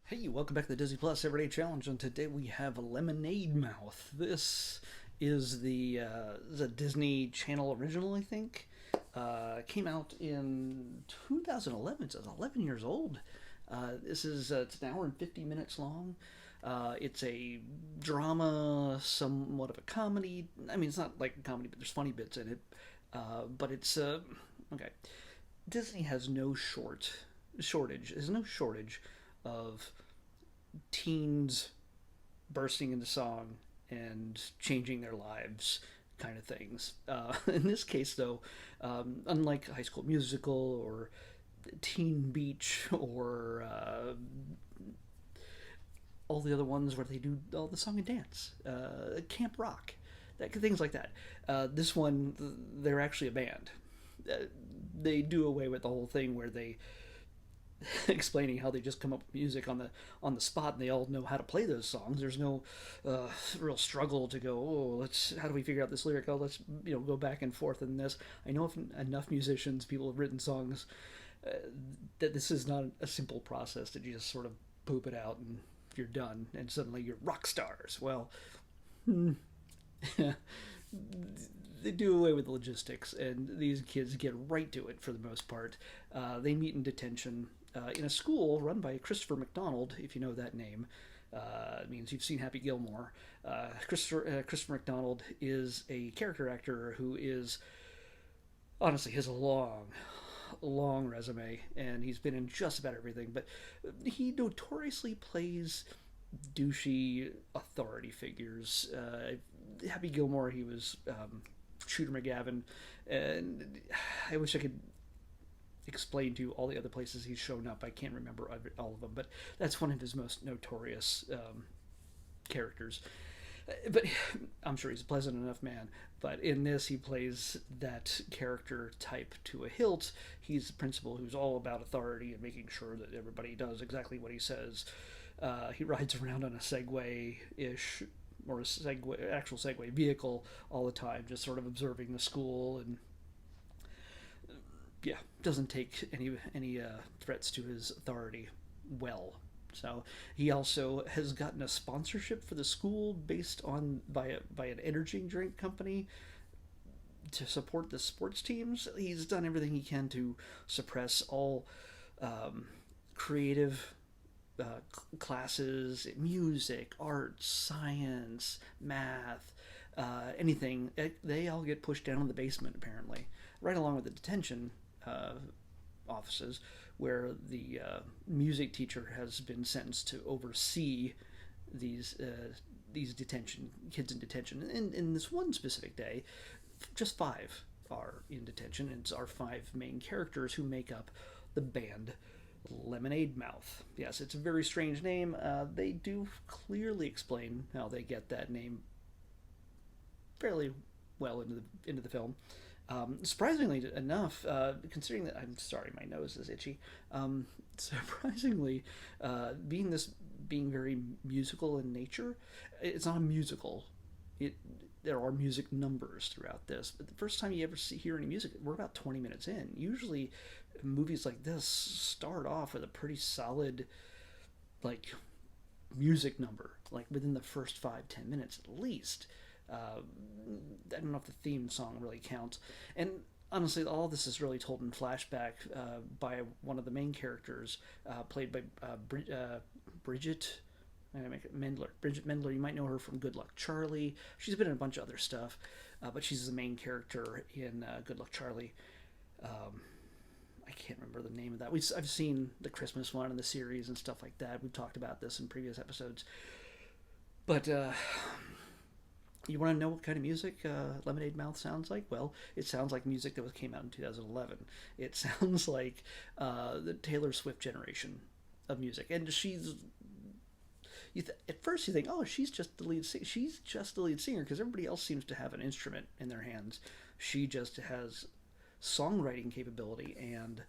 Hey, welcome back to the Disney Plus Everyday Challenge, and today we have Lemonade Mouth. This is a Disney Channel original, I think. Came out in 2011, so it's 11 years old. It's an hour and 50 minutes long. It's a drama, somewhat of a comedy. I mean, it's not like a comedy, but there's funny bits in it. But it's okay. Disney has no shortage. There's no shortage of teens bursting into song and changing their lives kind of things. In this case, though, unlike High School Musical or Teen Beach or all the other ones where they do all the song and dance, Camp Rock, things like that. This one, they're actually a band. They do away with the whole thing where they explaining how they just come up with music on the spot and they all know how to play those songs. There's no real struggle to go, oh, let's how do we figure out this lyric? Oh, let's go back and forth in this. I know if enough musicians, people have written songs uh, that this is not a simple process that you just sort of poop it out and you're done and suddenly you're rock stars. Well, they do away with the logistics, and these kids get right to it for the most part. They meet in detention in a school run by Christopher McDonald, if you know that name. It means you've seen Happy Gilmore. Christopher McDonald is a character actor who is honestly has a long resume, and he's been in just about everything. But he notoriously plays douchey authority figures. Happy Gilmore, he was Shooter McGavin, and I wish I could explain to you all the other places he's shown up. I can't remember all of them, but that's one of his most notorious characters. But I'm sure he's a pleasant enough man. But in this, he plays that character type to a hilt. He's the principal who's all about authority and making sure that everybody does exactly what he says. He rides around on a Segway ish or actual Segway vehicle all the time, just sort of observing the school and yeah, doesn't take any threats to his authority well. So he also has gotten a sponsorship for the school based on by an energy drink company to support the sports teams. He's done everything he can to suppress all creative classes, music, art, science, math, anything. They all get pushed down in the basement, apparently, right along with the detention uh, offices, where the music teacher has been sentenced to oversee these detention kids in detention. In this one specific day, just five are in detention, and it's our five main characters who make up the band Lemonade Mouth. Yes, it's a very strange name. They do clearly explain how they get that name fairly well into the film. Surprisingly enough, considering that I'm sorry, my nose is itchy. Surprisingly, being very musical in nature, it's not a musical. It There are music numbers throughout this, but the first time you ever hear any music, we're about 20 minutes in. Usually, movies like this start off with a pretty solid, like, music number, like within the first 5-10 minutes at least. I don't know if the theme song really counts. And honestly, all this is really told in flashback by one of the main characters, played by Bridget. Mendler. Bridget Mendler, you might know her from Good Luck Charlie. She's been in a bunch of other stuff, but she's the main character in Good Luck Charlie. I can't remember the name of that. I've seen the Christmas one in the series and stuff like that. We've talked about this in previous episodes. But you want to know what kind of music Lemonade Mouth sounds like? Well, it sounds like music that came out in 2011. It sounds like the Taylor Swift generation of music, and at first you think, oh, she's just the lead. She's just the lead singer because everybody else seems to have an instrument in their hands. She just has songwriting capability and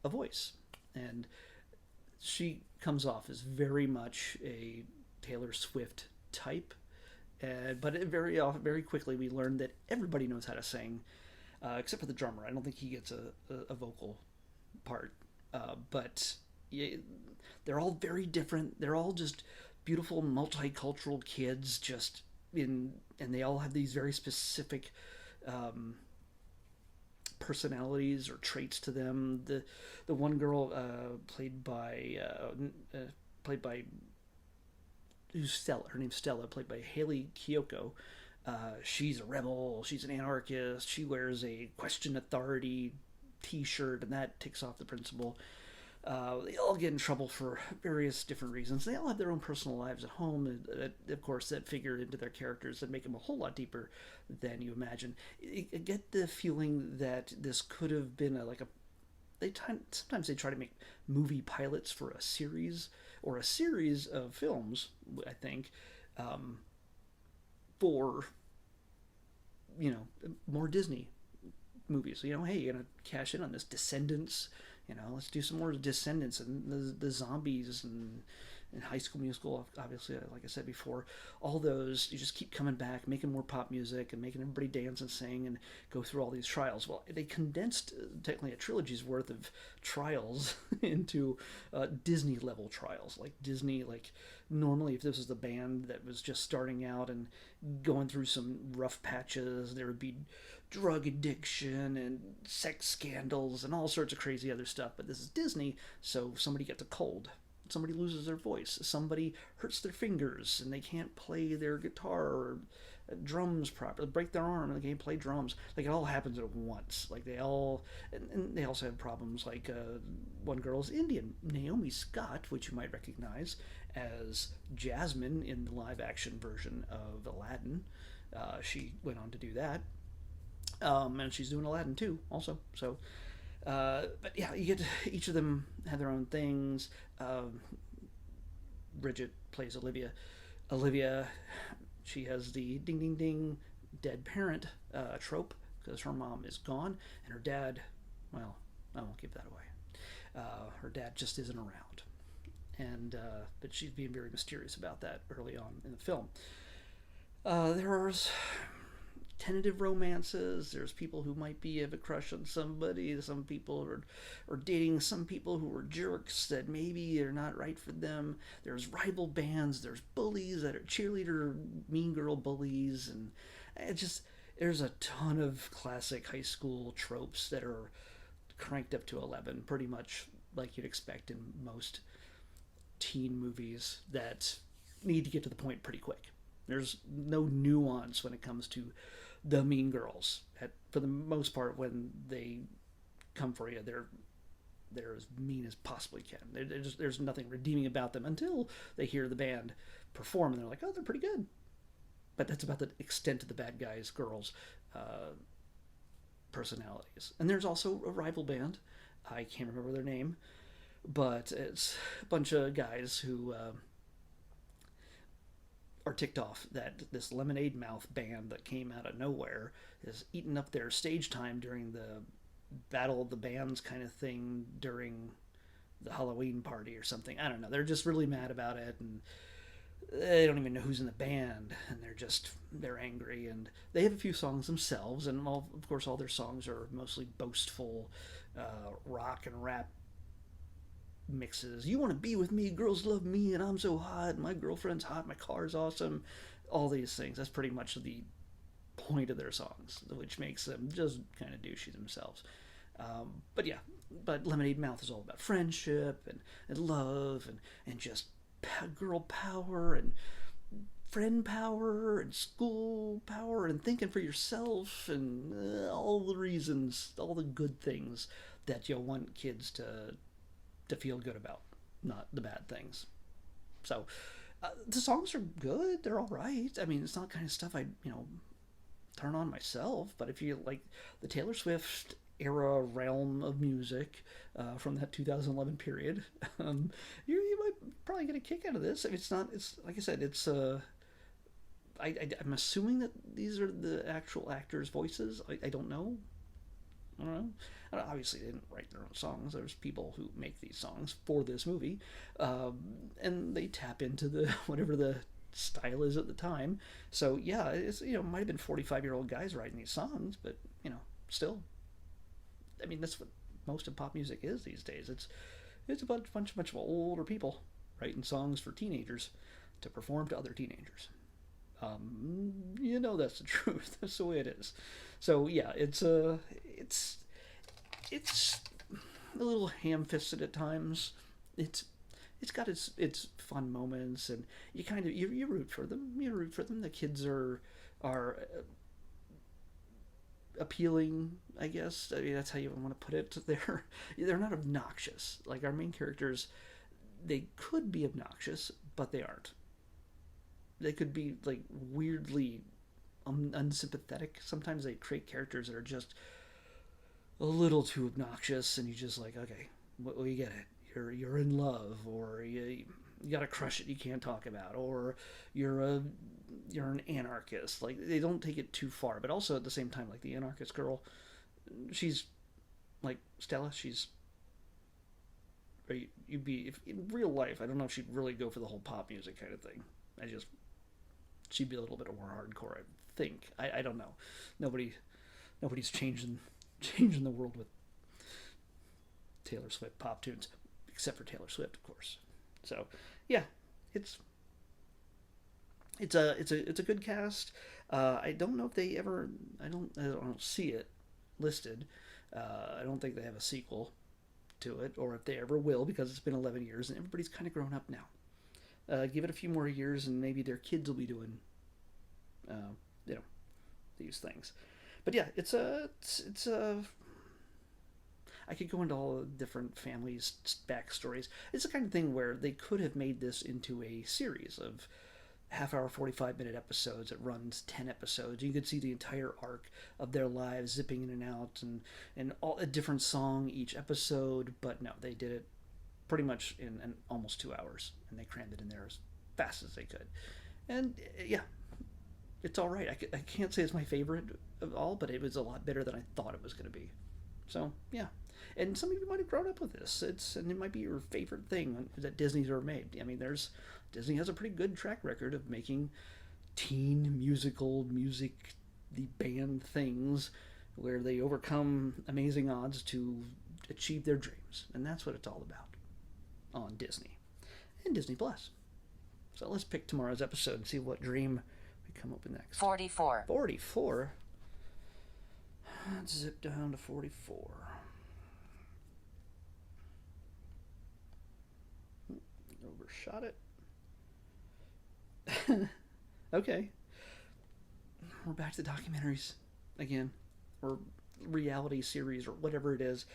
a voice, and she comes off as very much a Taylor Swift type. But very quickly we learned that everybody knows how to sing, except for the drummer. I don't think he gets a vocal part, but Yeah, they're all very different. They're all just beautiful multicultural kids, just in, and they all have these very specific um, personalities or traits to them. The one girl played by who's Stella. Her name's Stella, played by Haley Kiyoko. She's a rebel. She's an anarchist. She wears a question authority T-shirt, and that ticks off the principal. They all get in trouble for various different reasons. They all have their own personal lives at home, and of course, that figure into their characters and make them a whole lot deeper than you imagine. I get the feeling that this could have been like a. Sometimes they try to make movie pilots for a series or a series of films. I think um, for more Disney movies. Hey, you're gonna cash in on this Descendants. Let's do some more Descendants and the zombies and High School Musical. Obviously, like I said before, all those you just keep coming back, making more pop music and making everybody dance and sing and go through all these trials. Well, they condensed technically a trilogy's worth of trials into Disney level trials. Like Disney, like normally if this was the band that was just starting out and going through some rough patches, there would be drug addiction and sex scandals and all sorts of crazy other stuff. But this is Disney, so somebody gets a cold, somebody loses their voice, somebody hurts their fingers and they can't play their guitar or drums properly, break their arm and they can't play drums. Like it all happens at once. Like they all, and they also have problems. Like one girl's Indian, Naomi Scott, which you might recognize as Jasmine in the live action version of Aladdin. She went on to do that. And she's doing Aladdin too, also. So, but yeah, you get each of them have their own things. Bridget plays Olivia. Olivia, she has the ding ding ding dead parent trope because her mom is gone and her dad, well, I won't give that away. Her dad just isn't around, and but she's being very mysterious about that early on in the film. There's tentative romances. There's people who might be have a crush on somebody. Some people are dating some people who are jerks that maybe are not right for them. There's rival bands. There's bullies that are cheerleader mean girl bullies, and it just there's a ton of classic high school tropes that are cranked up to 11, pretty much like you'd expect in most teen movies that need to get to the point pretty quick. There's no nuance when it comes to the mean girls. For the most part, when they come for you, they're as mean as possibly can. There's nothing redeeming about them until they hear the band perform, and they're like, oh, they're pretty good. But that's about the extent of the bad guys, girls, personalities. And there's also a rival band. I can't remember their name, but it's a bunch of guys who are ticked off that this Lemonade Mouth band that came out of nowhere is eating up their stage time during the Battle of the Bands kind of thing during the Halloween party or something. I don't know. They're just really mad about it, and they don't even know who's in the band, and they're angry, and they have a few songs themselves, and of course all their songs are mostly boastful rock and rap mixes. You want to be with me, girls love me, and I'm so hot, my girlfriend's hot, my car's awesome, all these things. That's pretty much the point of their songs, which makes them just kind of douchey themselves. But Lemonade Mouth is all about friendship and love and just girl power and friend power and school power and thinking for yourself and all the reasons, all the good things that you want kids to feel good about, not the bad things. So the songs are good. They're all right. I mean, it's not the kind of stuff I turn on myself. But if you like the Taylor Swift era realm of music from that 2011 period, you might probably get a kick out of this. I mean, it's not. It's like I said. It's. I'm assuming that these are the actual actors' voices. I don't know. I don't know. Obviously, they didn't write their own songs. There's people who make these songs for this movie, and they tap into the whatever the style is at the time. So yeah, it's might have been 45-year-old guys writing these songs, but still, I mean that's what most of pop music is these days. It's a bunch of older people writing songs for teenagers to perform to other teenagers. That's the truth. That's the way it is. So yeah, it's a little ham-fisted at times. It's it's got its fun moments, and you root for them. You root for them. The kids are appealing, I guess. I mean, that's how you want to put it. They're not obnoxious like our main characters. They could be obnoxious, but they aren't. They could be like weirdly unsympathetic. Sometimes they create characters that are just a little too obnoxious, and you just like, okay, well, you get it. You're in love, or you got a crush that you can't talk about, or you're an anarchist. Like, they don't take it too far, but also at the same time, like the anarchist girl, she's like Stella. She's you'd be if in real life. I don't know if she'd really go for the whole pop music kind of thing. I just she'd be a little bit more hardcore. I think. I don't know. Nobody's changing the world with Taylor Swift pop tunes, except for Taylor Swift, of course. So yeah, it's it's a good cast. I don't know if they ever. I don't see it listed. I don't think they have a sequel to it, or if they ever will, because it's been 11 years and everybody's kind of grown up now. Give it a few more years, and maybe their kids will be doing, uh, you know, these things. But yeah, it's a. I could go into all the different families' backstories. It's the kind of thing where they could have made this into a series of half-hour, 45-minute episodes. It runs 10 episodes. You could see the entire arc of their lives zipping in and out, and all a different song each episode. But no, they did it pretty much in almost 2 hours, and they crammed it in there as fast as they could. And yeah, it's all right. I can't say it's my favorite of all, but it was a lot better than I thought it was going to be. So yeah, and some of you might have grown up with this. And it might be your favorite thing that Disney's ever made. I mean, Disney has a pretty good track record of making teen music, the band things where they overcome amazing odds to achieve their dreams, and that's what it's all about on Disney and Disney Plus. So let's pick tomorrow's episode and see what dream we come up with next. 44. 44. Let's zip down to 44. Overshot it. Okay. We're back to documentaries again, or reality series, or whatever it is.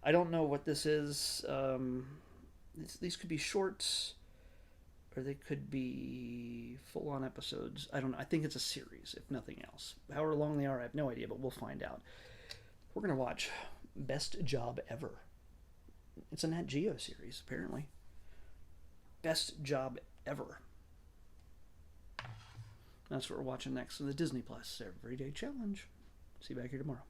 I don't know what this is. These could be shorts, or they could be full-on episodes. I don't know. I think it's a series, if nothing else. However long they are, I have no idea, but we'll find out. We're going to watch Best Job Ever. It's a Nat Geo series, apparently. Best Job Ever. That's what we're watching next on the Disney Plus Everyday Challenge. See you back here tomorrow.